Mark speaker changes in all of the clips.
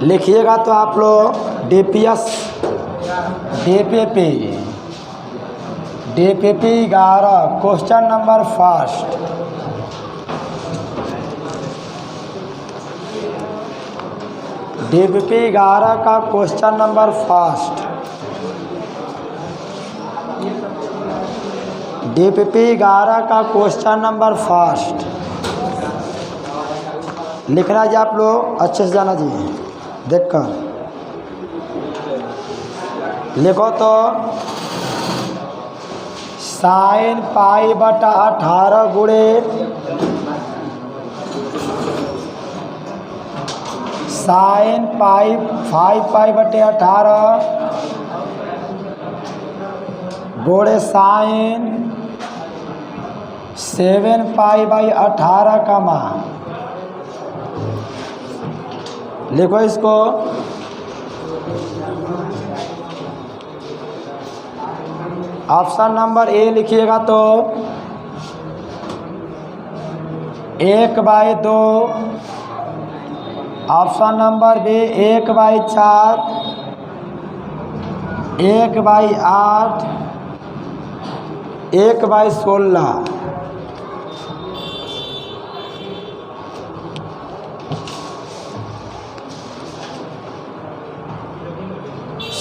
Speaker 1: लिखिएगा तो आप लोग DPS DPP 11 question number first. DPP 11 का क्वेश्चन नंबर फर्स्ट। DPP 11 का क्वेश्चन नंबर फर्स्ट लिखना जी, आप लोग अच्छे से जाना जी, देखकर लिखो तो साइन पाई बटा 18 गुणे साइन पाई 5 पाई बटे 18 गुणे साइन 7 पाई बाई 18 का मान। लिखो इसको। ऑप्शन नंबर ए लिखिएगा तो 1/2। Option number B 1/4, 1/8, 1/16।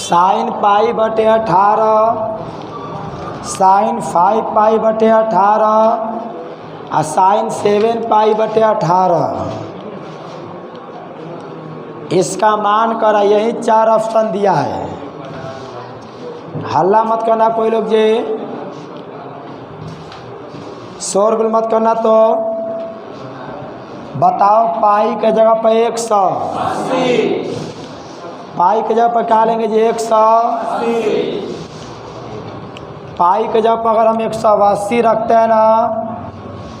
Speaker 1: Sine pi बटे 18, साइन 5 पाई बटे 18 और साइन 7 पाई बटे 18। इसका मान करा, यही 4 ऑप्शन दिया है। हल्ला मत करना कोई लोग जी, शोरगुल मत करना। तो बताओ पाई के जगह पर 100, पाई के जगह पर क्या लेंगे जी 100। पाई के जगह पर अगर हम 180 रखते हैं ना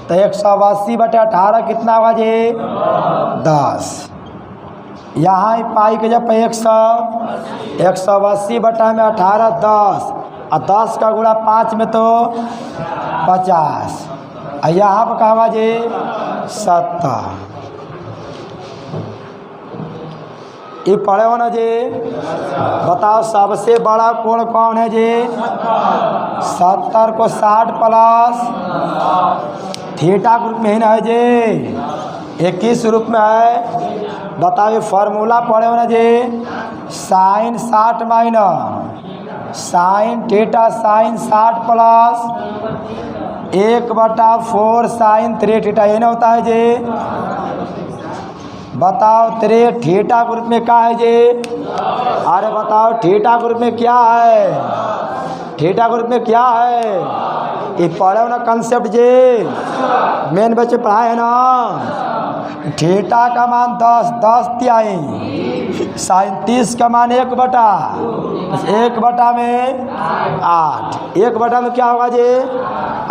Speaker 1: तो 180 बटे 18 कितना होगा जी 10। यहाँ पाई के जगह पर 180 बटा में 18 10 और 10 का गुणा 5 में तो 50 और यहाँ पर कहा जी 70। ये पढ़े हो ना जी। बताओ सबसे बड़ा कोण कौन है जी 70 को 60 प्लस थीटा ग्रुप में ही ना है जी, 21 रूप में है। बताओ ये फार्मूला पढ़े हो ना जी, sine 60 minus sine theta sine 60 plus 1/4 sine 3 theta, ये ना होता है जी। बताओ 3 थीटा ग्रुप में क्या है जी। अरे बताओ थीटा ग्रुप में क्या है, थीटा ग्रुप में क्या है, ये पढ़े हो ना कंसेप्ट जी, मेन बच्चे पढ़ाए है ना। थीटा का मान 10, 10 तिहाई, साइन 30 का मान 1/1 में 8, 1 में क्या होगा जी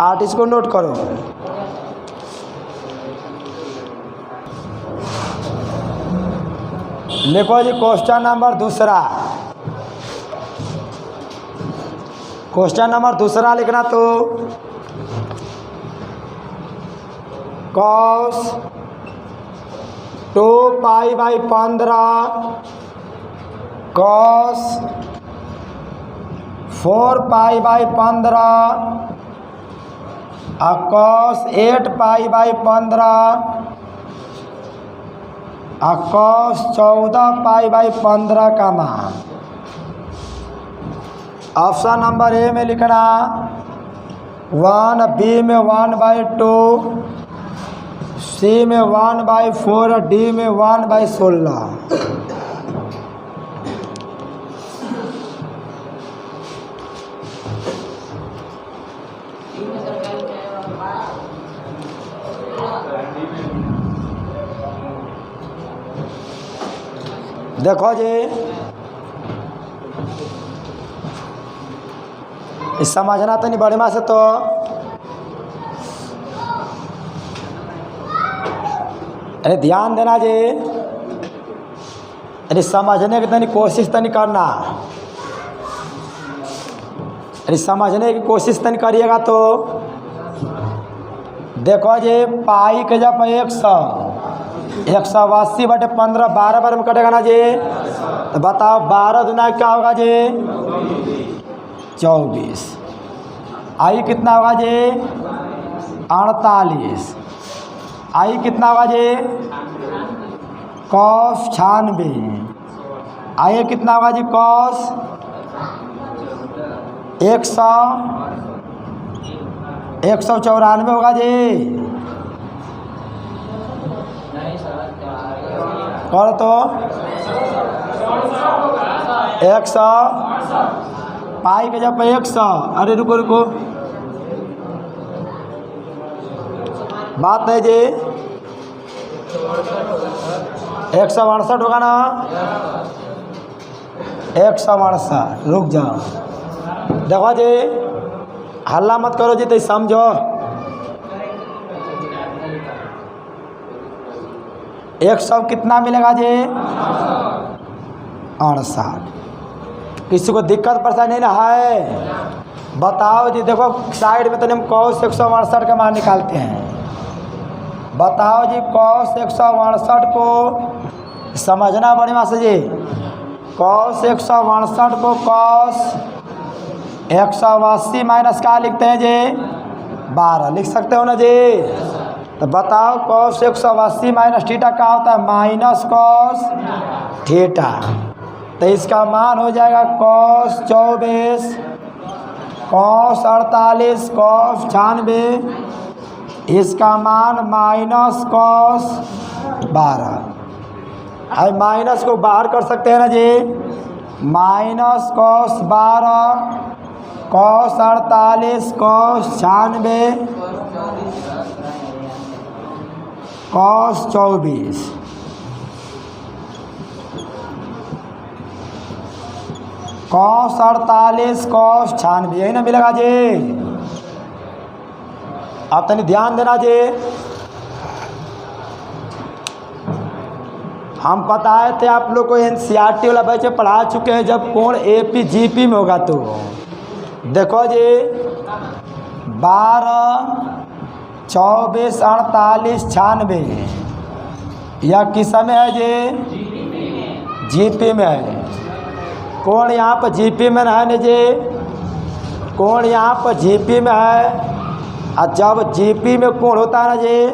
Speaker 1: 8। इसको नोट करो। लिखो जी क्वेश्चन नंबर दूसरा। क्वेश्चन नंबर दूसरा लिखना तो cos 2 pi by 15 cos 4 pi by 15 और cos 8 पाई बाई 15 और cos 14 पाई बाई 15 का मान। ऑप्शन नंबर ए में लिखना 1, बी में 1/2, सी में 1/4, डी में 1/16। देखो जी इस समझना तो नहीं बड़े माँ से, तो अरे ध्यान देना जी, अरे समझने की तनी कोशिश तनी करना, अरे समझने की कोशिश तनी करिएगा। तो देखो जी पाई के जब 100 180 बटे 15 12 बार में कटेगा ना जी। तो बताओ 12 दुना क्या होगा जी 24। आई कितना होगा जी 48। आई कितना होगा जी cos 96। आई कितना होगा जी cos 194 होगा जी। कर तो 100 पाई के जब 100। अरे रुको रुको बात नहीं जी 168 होगा ना 168। रुक जाओ देखो जी हल्ला मत करो जी तो समझो। 100 कितना मिलेगा जी 68। किसी को दिक्कत परेशानी नहीं ना है बताओ जी। देखो साइड में तो हम cos 168 का मान निकालते हैं। बताओ जी cos 168 को समझना बड़ी मास्टर जी। cos 168 को cos 180 माइनस क्या लिखते हैं जी 12 लिख सकते हो ना जी। तो बताओ cos 180 माइनस थीटा क्या होता है माइनस cos थीटा। तो इसका मान हो जाएगा cos 24 cos 48 cos 96। इसका मान माइनस cos 12। अब माइनस को बाहर कर सकते हैं ना जी। Minus cos 12 cos 48 cos 96 cos 24। cos 48 cos 96 यही ना मिलेगा जी। आप तनी ध्यान देना जी। हम बताए थे आप लोग को एनसीईआरटी वाला बैच में पढ़ा चुके हैं। जब कोण एपी जीपी में होगा तो देखो जी 12 24 48 96 यह किस में है जी जीपी में है। कोण यहाँ पर जीपी में है ना जी। कोण यहाँ पर जीपी में है। और जब जीपी में कोण होता है ना जी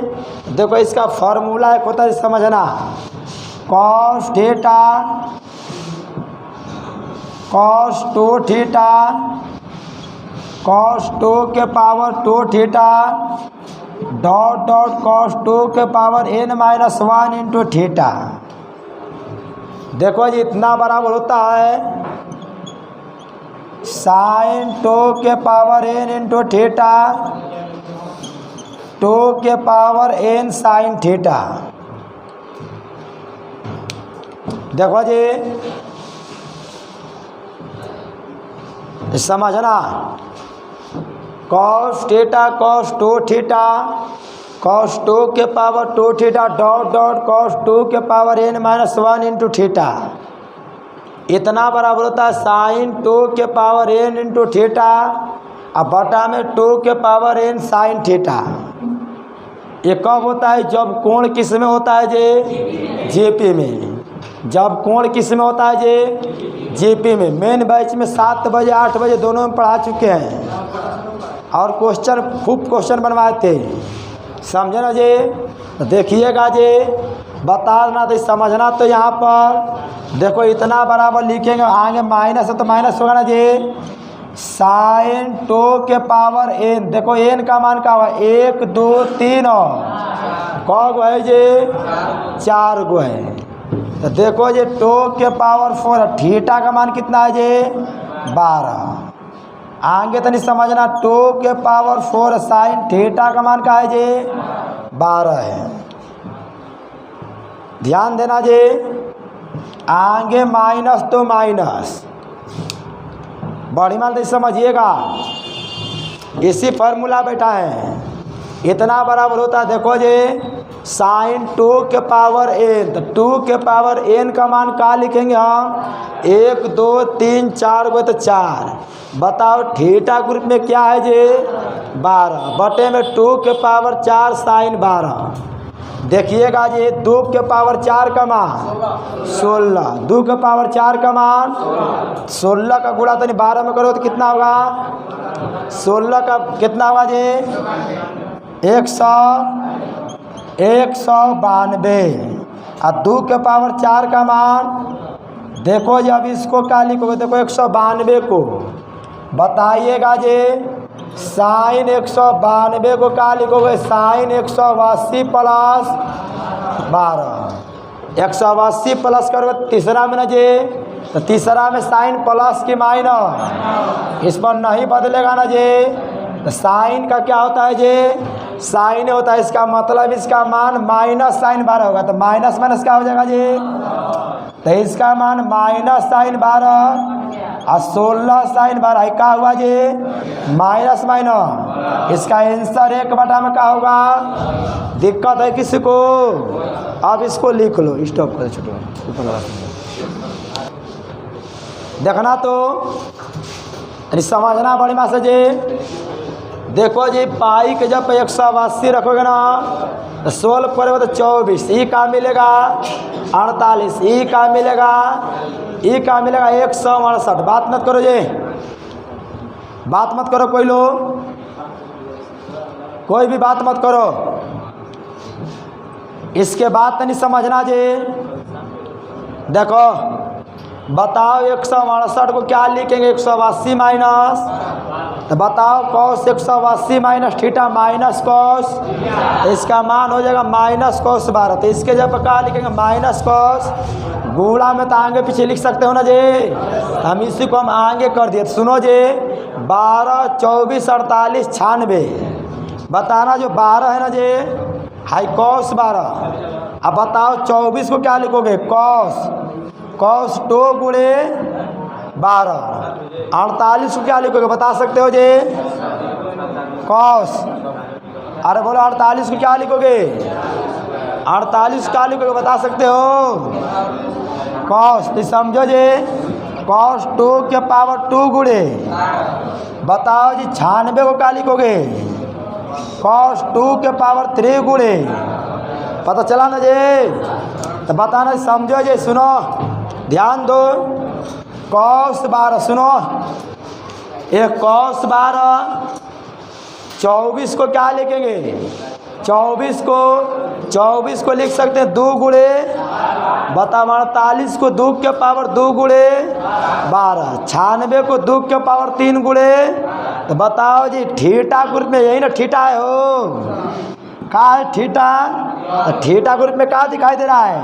Speaker 1: देखो इसका फॉर्मूला एक होता है समझना। cos theta cos 2 theta cos 2 के power 2 theta dot dot cos 2 के पावर n-1 इंटू थीटा। देखो जी इतना बराबर होता है साइन 2 के पावर n इंटू थीटा 2 के पावर n साइन थीटा। देखो जी समझना cos theta cos 2 theta cos 2 के power 2 theta dot dot cos 2 के पावर n-1 इंटू थीटा। इतना बराबर होता है साइन 2 के पावर n इंटू थीटा और बटा में 2 के पावर n साइन थीटा। ये कब होता है जब कोण किस में होता है जी जीपी में। जब कोण किस में होता है जी जीपी में। मेन बैच में 7 बजे 8 बजे दोनों में पढ़ा चुके हैं और क्वेश्चन खूब क्वेश्चन बनवाए थे समझे ना जी। तो देखिएगा जी बताना तो समझना। तो यहाँ पर देखो इतना बराबर लिखेंगे आगे माइनस है तो माइनस होगा ना जी साइन 2 के पावर n। देखो n का मान क्या होगा 1 2 3 क गो है जी 4 गो है। तो देखो जी 2 के पावर 4 थीटा का मान कितना है जी 12। आगे तो नहीं समझना 2 के पावर 4 साइन थीटा का मान क्या है जी 12 है। ध्यान देना जी आगे माइनस तो माइनस बड़ी मान तो समझिएगा। इसी फार्मूला बैठा है इतना बराबर होता है। देखो जी साइन 2 के पावर n। तो 2 के पावर n का मान क्या लिखेंगे हम 1 2 3 4 गो तो 4। बताओ थीटा ग्रुप में क्या है जी 12 बटे में 2 के पावर 4 साइन 12। देखिएगा जी, 2 के पावर 4 का मान 16, 2 के पावर 4 का मान 16 का गुणा तो 12 में करो तो कितना होगा? 16 का कितना होगा जी? 192। और 2 के पावर 4 का मान देखो जी, अब इसको क्या लिखोगे? देखो 192 को बताइएगा जी, साइन 192 को क्या लिखोगे? Sign 180 plus 12। 180 प्लस करोगे तीसरा में ना जी, तो तीसरा में साइन प्लस की माइनस, इस पर नहीं बदलेगा ना जी। तो साइन का क्या होता है जी? साइन होता है, इसका मतलब इसका मान माइनस साइन 12 होगा। तो माइनस माइनस क्या हो जाएगा जी? तो इसका मान माइनस साइन 12 और 16 साइन 12 क्या हुआ जी? Minus minus. इसका आंसर 1 में क्या होगा? दिक्कत है किसी को? अब इसको लिख लो, स्टॉप कर छोटो, देखना तो समझना बड़ी मास जी। देखो जी, पाई के जब 180 रखोगे ना तो 16 करोगे तो 24, ई का मिलेगा 48, ई का मिलेगा 168। बात मत करो जी, बात मत करो कोई लोग, कोई भी बात मत करो। इसके बाद नहीं समझना जी। देखो बताओ 168 को क्या लिखेंगे? 180 माइनस, तो बताओ cos 180 minus theta minus cos, इसका मान हो जाएगा माइनस कॉस 12। तो इसके जब क्या लिखेंगे? माइनस कॉस, गुणा में तो आगे पीछे लिख सकते हो ना जी, हम इसी को हम आगे कर दिए। सुनो जी, 12, 24, 48, 96 बताना। जो 12 है ना जी, हाई कॉस 12। अब बताओ 24 को क्या लिखोगे? कॉस 2 गुणे 12। 48 को क्या लिखोगे? बता सकते हो जी? कॉस, अरे बोलो 48 को क्या लिखोगे? 48 क्या लिखोगे? बता सकते हो? कॉस। तो समझो जी, कॉस 2 के पावर 2 गुणे, बताओ जी 96 को क्या लिखोगे? कॉस 2 के पावर 3 गुणे। पता चला ना जी? तो बताना, समझो जी। सुनो, ध्यान दो, कॉस 12, सुनो, एक कॉस 12, 24 को क्या लिखेंगे? 24 को लिख सकते हैं 2 गुणे, बताओ 48 को 2 के पावर 2 गुणे 12, 96 को 2 के पावर 3 गुणे। तो बताओ जी, थीटा ग्रुप में यही ना थीटा है हो, कहा है थीटा? तो थीटा ग्रुप में क्या दिखाई दे रहा है?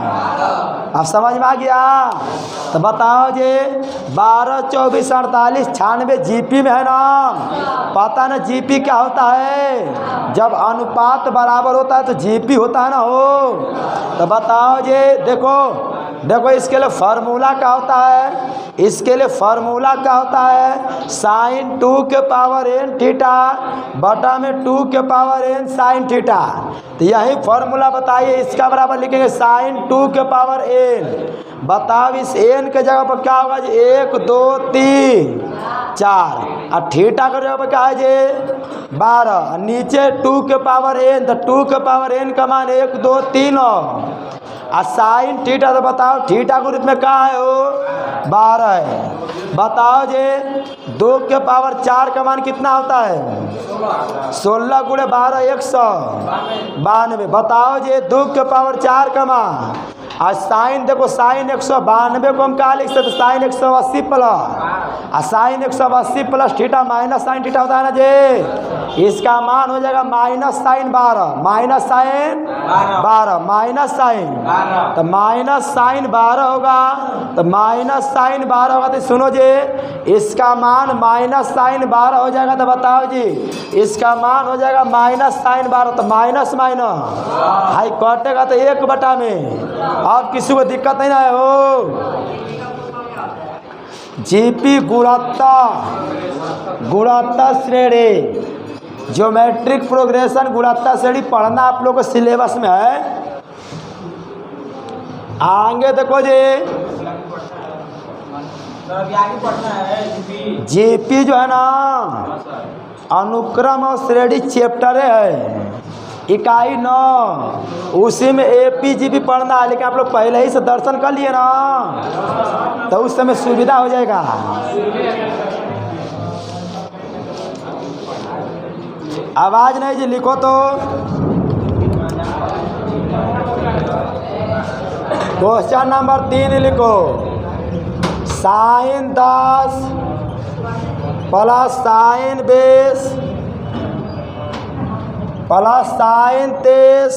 Speaker 1: अब समझ में आ गया? तो बताओ जी, 12, 24, 48, 96 जीपी में है ना? पता ना जीपी क्या होता है? जब अनुपात बराबर होता है तो जीपी होता है ना हो। तो बताओ जी, देखो इसके लिए फार्मूला क्या होता है? इसके लिए फार्मूला क्या होता है? साइन 2 के पावर n थीटा बटा में 2 के पावर n साइन थीटा। तो यही फार्मूला बताइए, इसका बराबर लिखेंगे साइन 2 के पावर n। बताओ इस n के जगह पर क्या होगा जी? 1, 2, 3, 4 और थीटा के जगह पर क्या है जी? 12। नीचे 2 के पावर n, तो 2 के पावर n का मान 1, 2, 3 और साइन थीटा। तो बताओ थीटा के रूप में क्या है हो? 12 है। बताओ जी, 2 के पावर 4 का मान कितना होता है? 16 गुणे 12, 192। बताओ जी, 2 के पावर 4 का मान, और साइन देखो, साइन 192 को हम क्या लिख सकते? साइन 180 प्लस, और sine 180 plus theta minus sine theta होता है ना जी। इसका मान हो जाएगा minus sine 12, minus sine 12, minus sine, तो माइनस साइन 12 होगा। तो माइनस साइन 12 होगा, तो सुनो जी, इसका मान माइनस साइन 12 हो जाएगा। तो बताओ जी, इसका मान हो जाएगा माइनस साइन 12, तो माइनस माइनस हाई कटेगा तो 1 में। अब किसी को दिक्कत नहीं आए हो? जीपी गुणोत्तर श्रेणी, ज्योमेट्रिक प्रोग्रेशन गुणोत्तर श्रेणी पढ़ना आप लोग को सिलेबस में है। आगे देखो जी, जीपी जो है ना, अनुक्रम और श्रेणी चैप्टर है, इकाई 9, उसी में APG भी पढ़ना है, लेकिन आप लोग पहले ही से दर्शन कर लिए ना, तो उस समय सुविधा हो जाएगा। आवाज नहीं जी, लिखो तो। क्वेश्चन नंबर 3 लिखो। Sine 10 plus sine 20 plus sine 23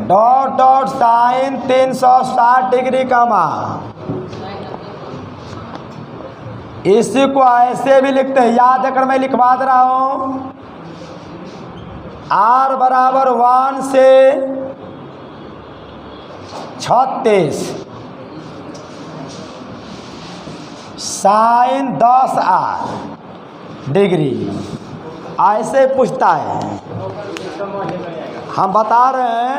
Speaker 1: dot dot sine 360 degree का मान। इसी को ऐसे भी लिखते हैं, याद है, मैं लिखवा दे रहा हूं। R बराबर 1 से 36 साइन 10R डिग्री, ऐसे पूछता है। हम बता रहे हैं,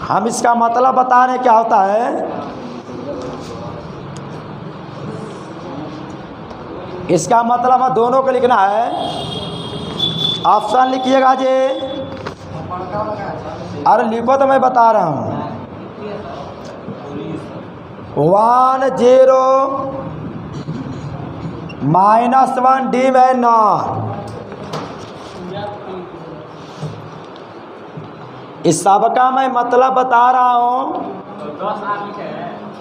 Speaker 1: हम इसका मतलब बता रहे हैं क्या होता है। इसका मतलब हम दोनों को लिखना है। ऑप्शन लिखिएगा जी। अरे लिखो तो मैं बता रहा हूँ। 1 0 -1 डी में नॉट। इस सब का मैं मतलब बता रहा हूँ।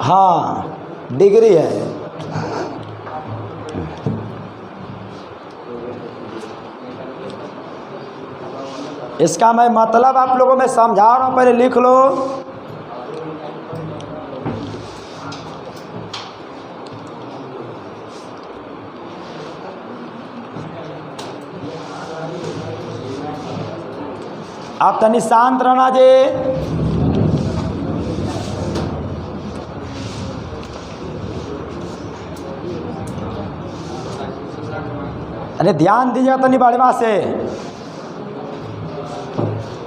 Speaker 1: हाँ, डिग्री है। इसका मैं मतलब आप लोगों में समझा रहा हूँ, पहले लिख लो। आप तनी शांत रहना जी। अरे ध्यान दीजिएगा तनी बढ़िया से।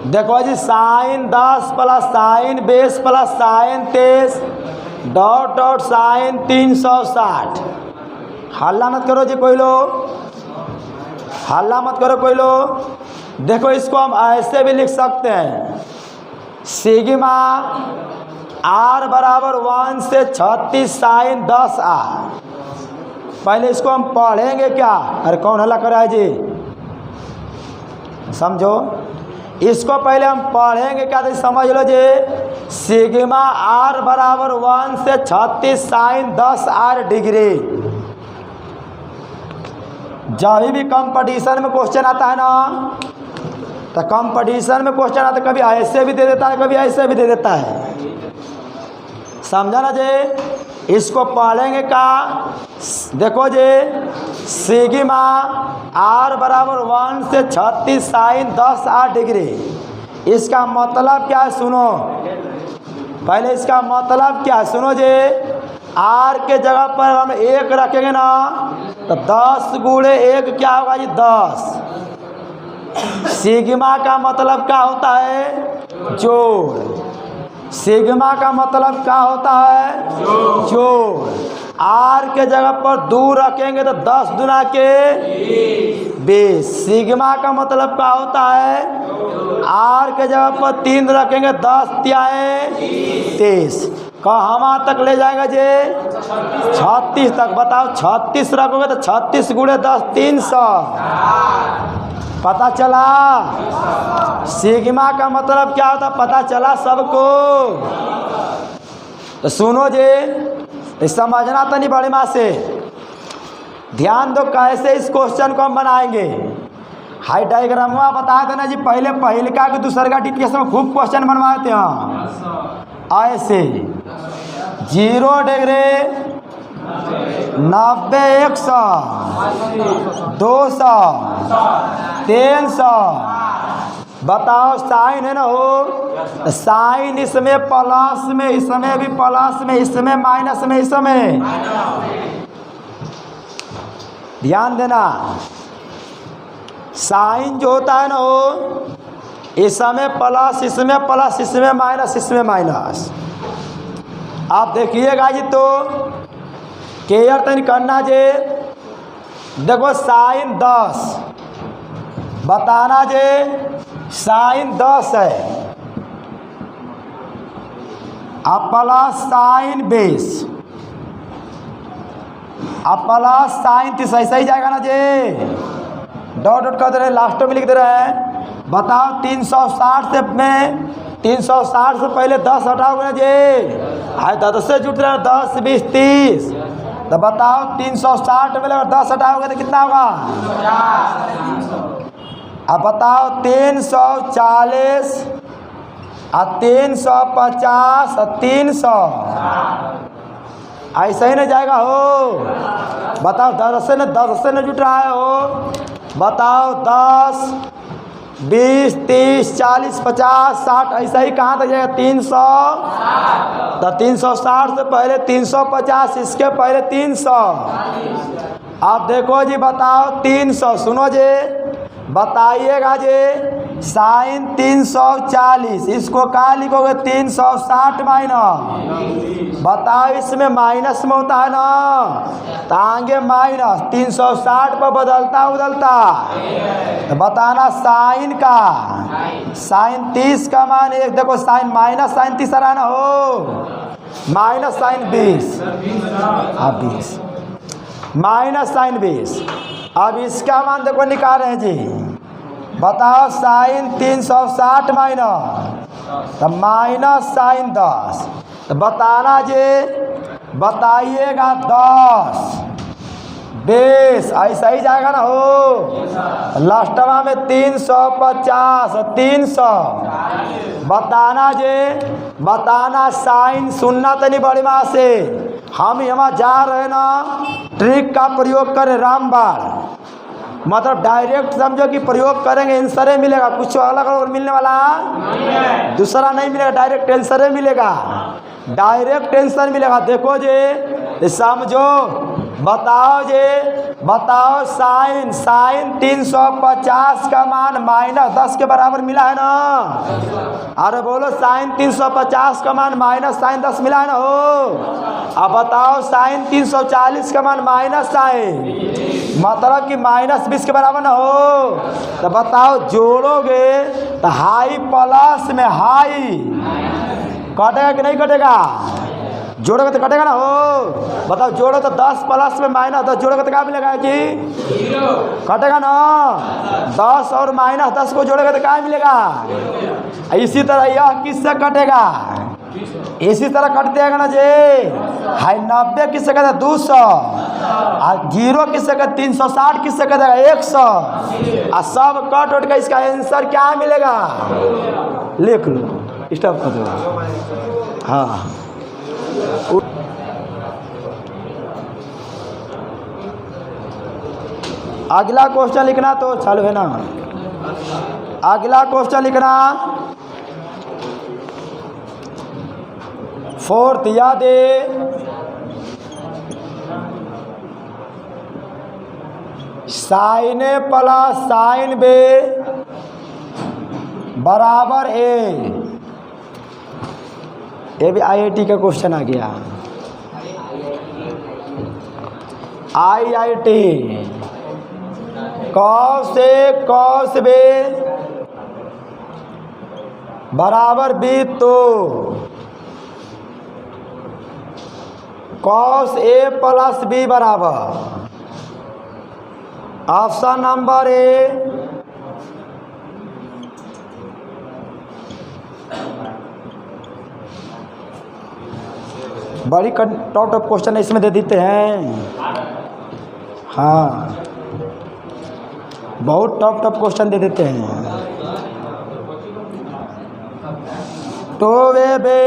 Speaker 1: देखो जी, sine 10 plus sine 20 plus sine 23 dot dot sine 360। हल्ला मत करो जी कोई लोग, हल्ला मत करो कोई लोग। देखो, इसको हम ऐसे भी लिख सकते हैं। सिग्मा R बराबर 1 से 36 साइन 10R। पहले इसको हम पढ़ेंगे क्या। अरे कौन हल्ला कर रहा है जी, समझो। इसको पहले हम पढ़ेंगे क्या, तो समझ लो जी। सिग्मा R बराबर 1 से 36 साइन 10R डिग्री। जब भी कंपटीशन में क्वेश्चन आता है ना, तो कंपटीशन में क्वेश्चन आता है, कभी ऐसे भी दे देता है, कभी ऐसे भी दे देता है। समझा ना जी। इसको पढ़ेंगे का। देखो जी, सिग्मा R बराबर 1 से 36 साइन 10R डिग्री। इसका मतलब क्या है, सुनो पहले। इसका मतलब क्या है, सुनो जी। R के जगह पर हम 1 रखेंगे ना, तो 10 गुणे 1 क्या होगा जी, 10। सिग्मा का मतलब क्या होता है, जोड़। सिग्मा का मतलब क्या होता है, जोड़। R के जगह पर 2 रखेंगे तो 10 दुना के 20। सिग्मा का मतलब क्या होता है, R के जगह पर 3 रखेंगे, 10 तियाए 23। कहाँ तक ले जाएगा जी, 36 तक। बताओ, 36 रखोगे तो 36 गुणे 10 300। पता चला। सिग्मा का मतलब क्या होता, पता चला सबको। तो सुनो जी, समझना तो नहीं बड़ी माँ से। ध्यान दो कैसे इस क्वेश्चन को हम बनाएंगे। हाई डायग्राम बता देना जी। पहले का कि दूसरे का टीपीएस में खूब क्वेश्चन बनवाते हैं ऐसे। 0 डिग्री 90 100 200 300। बताओ, साइन है ना हो, साइन इसमें प्लस में, इसमें भी प्लस में, इसमें माइनस में, इसमें ध्यान देना। साइन जो होता है ना हो, इसमें प्लस, इसमें प्लस, इसमें माइनस, इसमें माइनस। आप देखिएगा जी, तो केयर तन करना जे। देखो, साइन 10 बताना जे साइन 10 है अब प्लस साइन 20 अब प्लस साइन 30 ऐसा ही जाएगा ना जे। डॉट डॉट कर दे रहे लास्ट में लिख दे रहे हैं। बताओ 360 से में 360 से पहले 10 हटाओगे ना जे। हाय 10 से जुट रहे 10 20 30 तो बताओ 360 में अगर 10 हटाओगे तो कितना होगा। अब बताओ 340 और 350 और 300 ऐसा ही नहीं जाएगा हो। बताओ 10 से न जुट रहा है हो। बताओ 10 20 30 40 50 60 ऐसा ही कहाँ तक जाएगा 300 तो 360 से पहले 350 इसके पहले 300। अब देखो जी बताओ 300 सुनो जी बताइएगा जी साइन 340 इसको कहाँ लिखोगे 360 माइनस। बताओ इसमें माइनस में होता है ना तो आगे माइनस 360 पर बदलता तो बताना साइन का साइन 30 का मान एक देखो साइन माइनस साइन 30 आ ना हो माइनस साइन 20 अब 20 माइनस साइन 20। अब इसका मान देखो निकाल रहे हैं जी। बताओ साइन 360 माइनस तो माइनस साइन 10 तो बताना जी बताइएगा 10 20 ऐसा ही जाएगा ना हो। लास्टवा में 350 300 बताना जी बताना साइन सुनना तो नहीं बड़ी माँ से। हम यहाँ जा रहे ना ट्रिक का प्रयोग करें रामबाण मतलब डायरेक्ट समझो कि प्रयोग करेंगे आंसर ही मिलेगा कुछ अलग अलग मिलने वाला दूसरा नहीं मिलेगा डायरेक्ट आंसर ही मिलेगा डायरेक्ट आंसर मिलेगा। देखो जी समझो बताओ जी बताओ साइन साइन 350 का मान माइनस 10 के बराबर मिला है ना। अरे बोलो साइन 350 का मान माइनस साइन 10 मिला है ना हो। अब बताओ साइन 340 का मान माइनस साइन मतलब कि माइनस 20 के बराबर ना हो। तो बताओ जोड़ोगे तो हाई प्लस में हाई कटेगा कि नहीं कटेगा। जोड़ोगे तो कटेगा ना हो। बताओ जोड़ो तो 10 प्लस में माइनस 10 जोड़ोगे तो क्या मिलेगा जी कटेगा ना। 10 और माइनस 10 को जोड़ोगे तो क्या मिलेगा। इसी तरह यह किससे कटेगा इसी तरह कट देगा ना जी। हाई 90 किससे कहते 200 और 0 किससे कहते 360 किससे कहते 100 और सब कट उठ का इसका आंसर क्या मिलेगा लिख लो स्टॉप कर दो। हाँ अगला क्वेश्चन लिखना तो चालू है ना। अगला क्वेश्चन लिखना 4th याद है साइन ए प्लस साइन बे बराबर ए। ये भी IIT का क्वेश्चन आ गया। IIT कॉस ए कॉस बे बराबर बी तो कॉस ए प्लस बी बराबर ऑप्शन नंबर ए बड़ी टॉप टॉप क्वेश्चन इसमें दे देते हैं। हाँ बहुत टॉप टॉप क्वेश्चन दे देते हैं। तो वे बे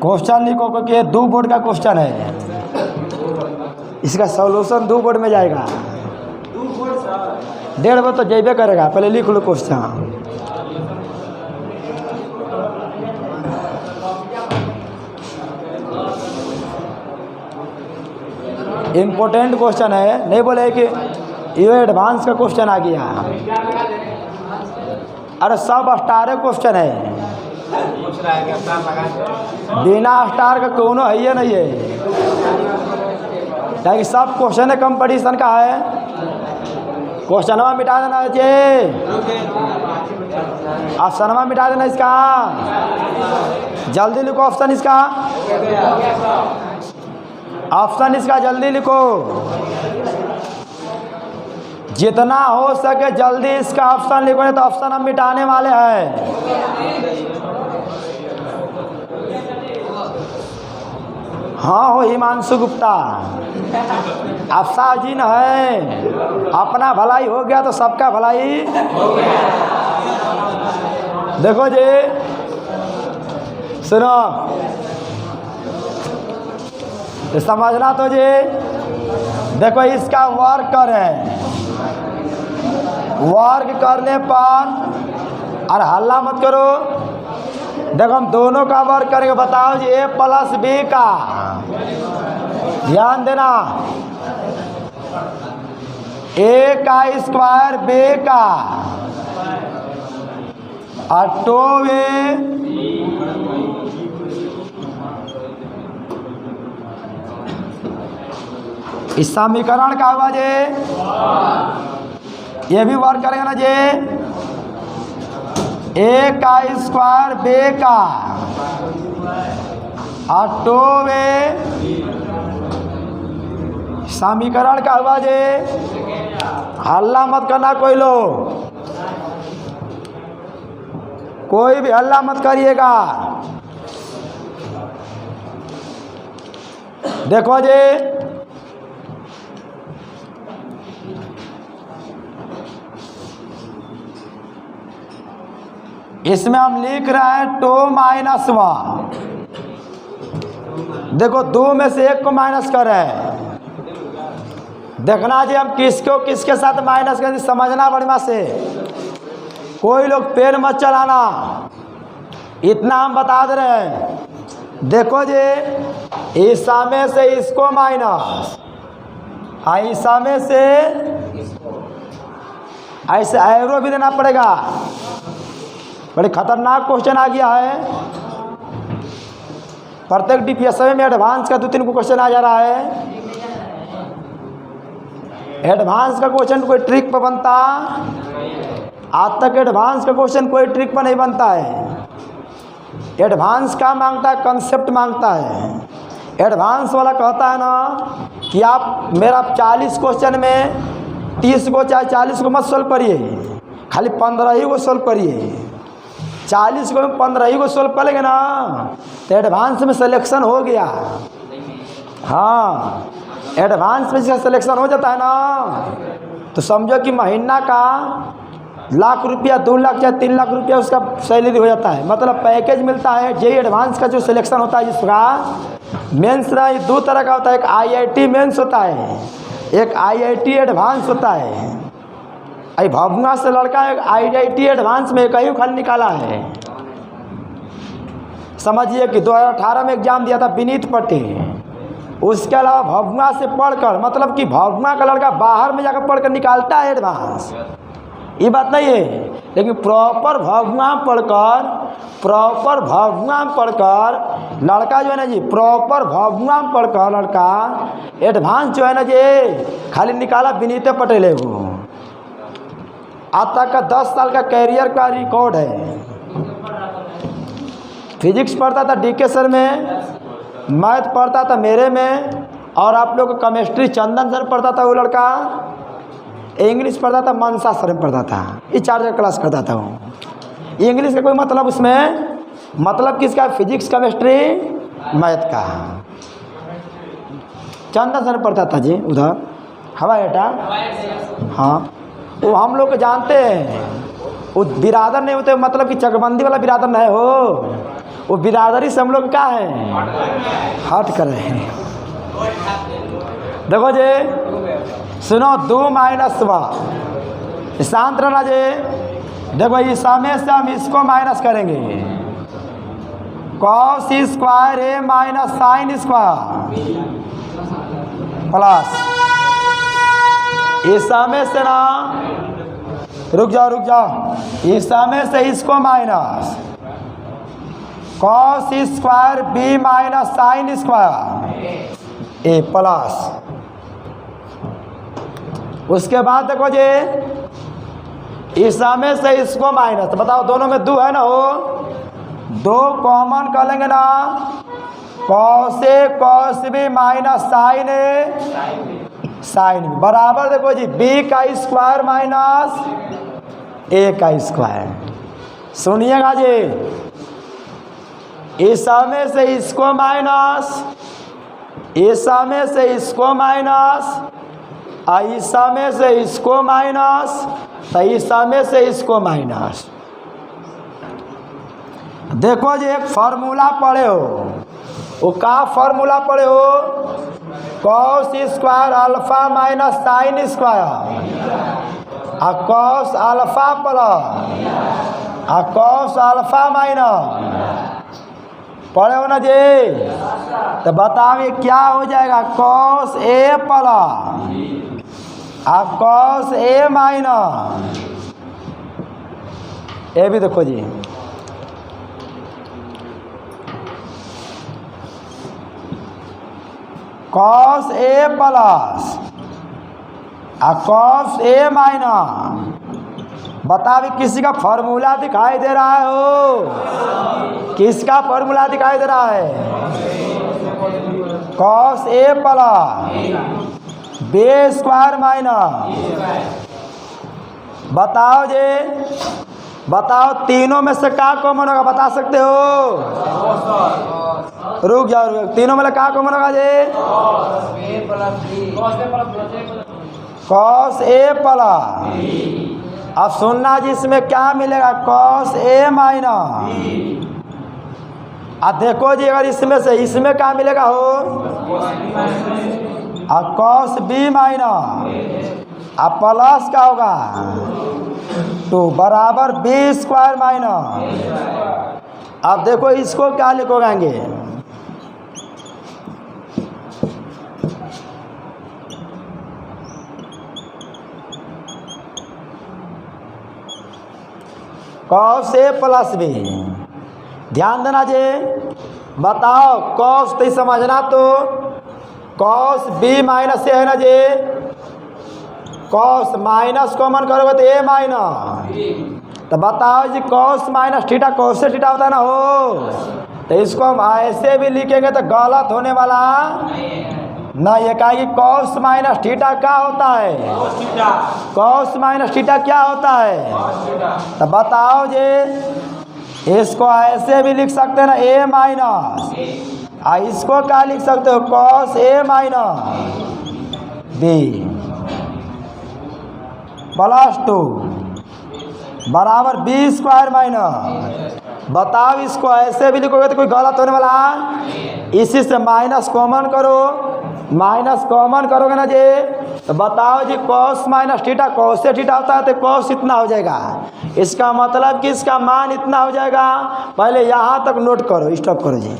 Speaker 1: क्वेश्चन लिखो क्योंकि ये 2 बोर्ड का क्वेश्चन है। इसका सॉल्यूशन 2 बोर्ड में जाएगा। 1.5 बोर्ड तो जेबे करेगा। पहले लिख लो क्वेश्चन। इम्पोर्टेंट क्वेश्चन है नहीं बोले कि ये एडवांस का क्वेश्चन आ गया। अरे सब स्टार क्वेश्चन है, बिना स्टार का कोनो है ही नहीं है, ताकि सब क्वेश्चन कंपटीशन का है। क्वेश्चनवा मिटा देना चाहिए, ऑप्शनवा मिटा देना इसका, जल्दी लिखो ऑप्शन इसका, ऑप्शन इसका जल्दी लिखो, जितना हो सके जल्दी इसका ऑप्शन लिखो, नहीं तो ऑप्शन हम मिटाने वाले हैं। हाँ हो हिमांशु गुप्ता, अफसाजीन है, अपना भलाई हो गया तो सबका भलाई हो गया। देखो जी सुनो, तो समझना तो जी, देखो इसका वर्क करें, वर्क करने पर और हल्ला मत करो। देखो हम दोनों का वर्क करेंगे, बताओ जी ए प्लस बी का, ध्यान देना, ए का स्क्वायर बी का और 2a इस समीकरण का हुआ जी, ये भी वर्क करेंगे ना जी, ए का स्क्वायर बे का और 2a समीकरण का हुआ जी। हल्ला मत करना कोई लोग, कोई भी हल्ला मत करिएगा। देखो जी इसमें हम लिख रहे हैं 2 माइनस 1। देखो 2 में से 1 को माइनस कर रहे हैं, देखना जी हम किसको किसके साथ माइनस करें, समझना बढ़िया से, कोई लोग पेन मत चलाना, इतना हम बता दे रहे हैं। देखो जी ईसा में से इसको माइनस, ईसा में से ऐसे एरो भी देना पड़ेगा। बड़े खतरनाक क्वेश्चन आ गया है, प्रत्येक डीपीएससी में एडवांस का 2-3 को क्वेश्चन आ जा रहा है। एडवांस का क्वेश्चन कोई ट्रिक पर बनता, आज तक एडवांस का क्वेश्चन कोई ट्रिक पर नहीं बनता है। एडवांस का मांगता है, कंसेप्ट मांगता है। एडवांस वाला कहता है ना कि आप मेरा 40 क्वेश्चन में 30 को चाहे 40 को मत सोल्व करिए, खाली 15 ही को सोल्व करिए। 40 को 15 ही को सोल्व कर लेंगे ना तो एडवांस में सिलेक्शन हो गया। हाँ एडवांस में जिसका सिलेक्शन हो जाता है ना तो समझो कि महीना का लाख रुपया, 2 लाख या 3 लाख रुपया उसका सैलरी हो जाता है, मतलब पैकेज मिलता है। जे एडवांस का जो सिलेक्शन होता है जिसका मेंस ना, ये 2 तरह का होता है, एक आईआईटी मेंस होता है, एक आईआईटी एडवांस होता है। अरे भभुआ से लड़का एक आईआईटी एडवांस में कहीं खाली निकाला है। समझिए कि 2018 में एग्जाम दिया था विनीत पटेल, उसके अलावा भभुआ से पढ़कर, मतलब कि भभुआ का लड़का बाहर में जाकर पढ़कर निकालता है एडवांस, ये बात नहीं है। लेकिन प्रॉपर भभुआ पढ़कर लड़का जो है ना जी, प्रॉपर भभुआ पढ़कर लड़का एडवांस जो है ना जी खाली निकाला विनीत पटेल है। वो आज तक का 10 साल का कैरियर का रिकॉर्ड है। फिजिक्स पढ़ता था डीके सर में, मैथ पढ़ता था मेरे में, और आप लोग को केमिस्ट्री चंदन सर पढ़ता था वो लड़का, इंग्लिश पढ़ता था मनसा सर में पढ़ता था। ये 4 क्लास करता था वो। इंग्लिश का कोई मतलब उसमें मतलब किसका, फिजिक्स केमिस्ट्री मैथ का। चंदन सर पढ़ता था जी उधर हवाई अड्डा। हाँ वो हम लोग जानते हैं, वो बिरादर नहीं होते, मतलब कि चकबंदी वाला बिरादर नहीं हो, वो बिरादरी से हम लोग क्या है हट कर रहे हैं। देखो जी सुनो, 2 माइनस 1 शांत रहना जी। देखो इस समय से हम इसको माइनस करेंगे, कॉस स्क्वायर ए माइनस साइन स्क्वायर प्लस इस समय से ना, रुक जाओ, इस समय से इसको minus cos square B minus sine square A plus, उसके बाद देखो जी इस समय से इसको माइनस, बताओ दोनों में दो है ना, हो दो कॉमन कर लेंगे ना, cos A cos B minus sign A sine B बराबर देखो जी बी का स्क्वायर माइनस ए का स्क्वायर। सुनिएगा जी, इस समय से इसको माइनस, इस समय से इसको माइनस, इस समय से इसको माइनस, तो इस समय से इसको माइनस। देखो जी एक फार्मूला पढ़े हो, वो का फार्मूला पढ़े हो, cos square alpha minus sine square आ कॉस अल्फा प्लस आ कॉस अल्फा माइनस, पढ़े हो ना जी? तो बताइए क्या हो जाएगा, कॉस ए प्लस आ कॉस ए माइनस, ये भी देखो जी कॉस ए प्लस आ कॉस ए माइनस। बताइए किसी का फॉर्मूला दिखाई दे रहा है हो, किसका फॉर्मूला दिखाई दे रहा है, cos A plus B square minus. बताओ जी, बताओ तीनों में से क्या कॉमन होगा, बता सकते हो? रुक जाओ, तीनों में क्या कॉमन होगा जी, कॉस ए प्लस, अब सुनना जी इसमें क्या मिलेगा, कॉस ए माइनस। अब देखो जी अगर इसमें से इसमें क्या मिलेगा हो, अब कॉस बी माइनस, अब प्लस क्या होगा 2 बराबर बी स्क्वायर माइनस। अब देखो इसको क्या लिखोगे, कॉस ए प्लस बी। ध्यान देना जी, बताओ कॉस तो समझना, तो कॉस बी माइनस ए है ना जी, कॉस माइनस कॉमन करोगे तो ए माइनस। तो बताओ जी कॉस माइनस थीटा कॉस से थीटा होता है ना हो, तो इसको हम ऐसे भी लिखेंगे तो गलत होने वाला ना। ये कहा कि कॉस माइनस थीटा क्या होता है, कॉस माइनस थीटा क्या होता है, तो बताओ जी इसको ऐसे भी लिख सकते हैं ना ए माइनस, इसको क्या लिख सकते हो, cos A minus B plus 2 बराबर बी स्क्वायर माइनस। बताओ इसको ऐसे भी लिखोगे तो कोई गलत होने वाला, इसी से माइनस कॉमन करो, माइनस कॉमन करोगे ना जी, तो बताओ जी कॉस माइनस थीटा कॉस से थीटा होता है, तो कॉस इतना हो जाएगा, इसका मतलब कि इसका मान इतना हो जाएगा। पहले यहाँ तक नोट करो, स्टॉप करो जी।